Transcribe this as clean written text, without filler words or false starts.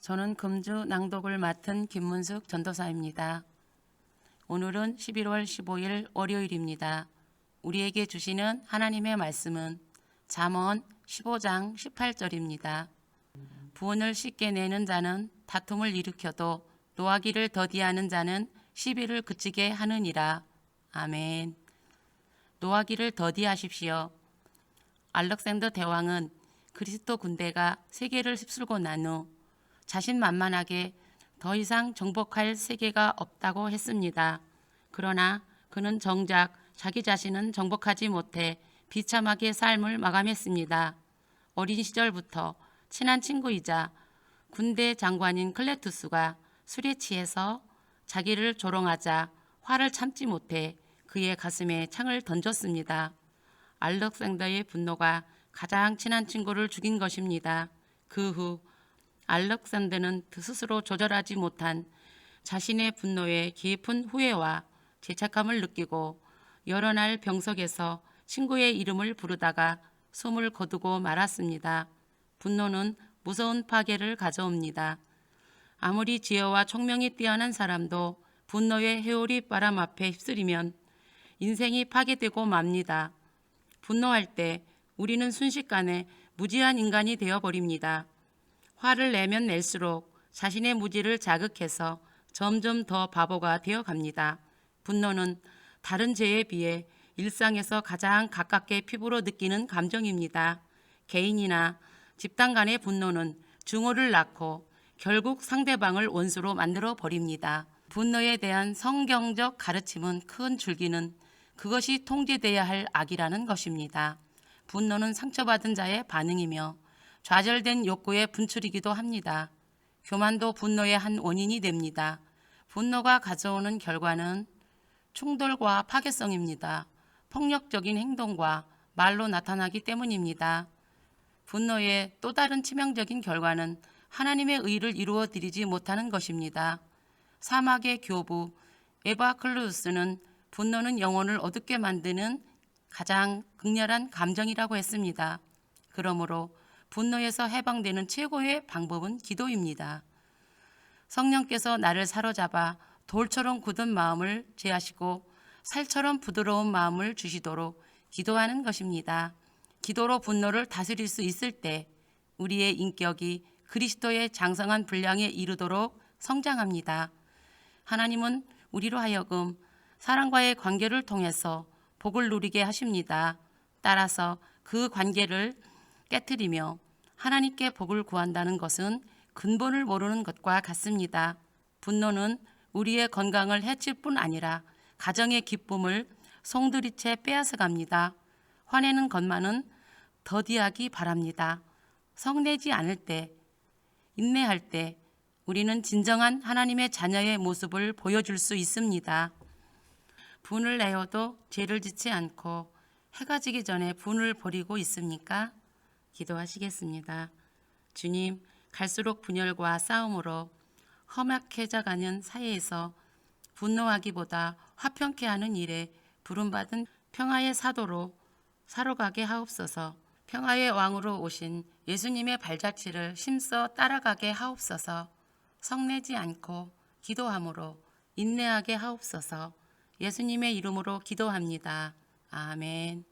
저는 금주 낭독을 맡은 김문숙 전도사입니다. 오늘은 11월 15일 월요일입니다. 우리에게 주시는 하나님의 말씀은 잠언 15장 18절입니다. 부은을 쉽게 내는 자는 다툼을 일으켜도 노하기를 더디하는 자는 시비를 그치게 하느니라. 아멘. 노하기를 더디하십시오. 알렉산더 대왕은 그리스도 군대가 세계를 휩쓸고 난 후 자신만만하게 더 이상 정복할 세계가 없다고 했습니다. 그러나 그는 정작 자기 자신은 정복하지 못해 비참하게 삶을 마감했습니다. 어린 시절부터 친한 친구이자 군대 장관인 클레투스가 술에 취해서 자기를 조롱하자 화를 참지 못해 그의 가슴에 창을 던졌습니다. 알렉산더의 분노가 가장 친한 친구를 죽인 것입니다. 그 후 알렉산더는 스스로 조절하지 못한 자신의 분노에 깊은 후회와 죄책감을 느끼고 여러 날 병석에서 친구의 이름을 부르다가 숨을 거두고 말았습니다. 분노는 무서운 파괴를 가져옵니다. 아무리 지혜와 총명이 뛰어난 사람도 분노의 회오리 바람 앞에 휩쓸리면 인생이 파괴되고 맙니다. 분노할 때 우리는 순식간에 무지한 인간이 되어버립니다. 화를 내면 낼수록 자신의 무지를 자극해서 점점 더 바보가 되어갑니다. 분노는 다른 죄에 비해 일상에서 가장 가깝게 피부로 느끼는 감정입니다. 개인이나 집단 간의 분노는 증오를 낳고 결국 상대방을 원수로 만들어 버립니다. 분노에 대한 성경적 가르침은 큰 줄기는 그것이 통제돼야 할 악이라는 것입니다. 분노는 상처받은 자의 반응이며 좌절된 욕구의 분출이기도 합니다. 교만도 분노의 한 원인이 됩니다. 분노가 가져오는 결과는 충돌과 파괴성입니다. 폭력적인 행동과 말로 나타나기 때문입니다. 분노의 또 다른 치명적인 결과는 하나님의 의를 이루어 드리지 못하는 것입니다. 사막의 교부 에바클루스는 분노는 영혼을 어둡게 만드는 가장 극렬한 감정이라고 했습니다. 그러므로 분노에서 해방되는 최고의 방법은 기도입니다. 성령께서 나를 사로잡아 돌처럼 굳은 마음을 제하시고 살처럼 부드러운 마음을 주시도록 기도하는 것입니다. 기도로 분노를 다스릴 수 있을 때 우리의 인격이 그리스도의 장성한 분량에 이르도록 성장합니다. 하나님은 우리로 하여금 사랑과의 관계를 통해서 복을 누리게 하십니다. 따라서 그 관계를 깨트리며 하나님께 복을 구한다는 것은 근본을 모르는 것과 같습니다. 분노는 우리의 건강을 해칠 뿐 아니라 가정의 기쁨을 송두리째 빼앗아갑니다. 화내는 것만은 더디하기 바랍니다. 성내지 않을 때, 인내할 때 우리는 진정한 하나님의 자녀의 모습을 보여줄 수 있습니다. 분을 내어도 죄를 짓지 않고 해가 지기 전에 분을 버리고 있습니까? 기도하시겠습니다. 주님, 갈수록 분열과 싸움으로 험악해져가는 사이에서 분노하기보다 화평케 하는 일에 부름받은 평화의 사도로 살아가게 하옵소서. 평화의 왕으로 오신 예수님의 발자취를 힘써 따라가게 하옵소서. 성내지 않고 기도함으로 인내하게 하옵소서. 예수님의 이름으로 기도합니다. 아멘.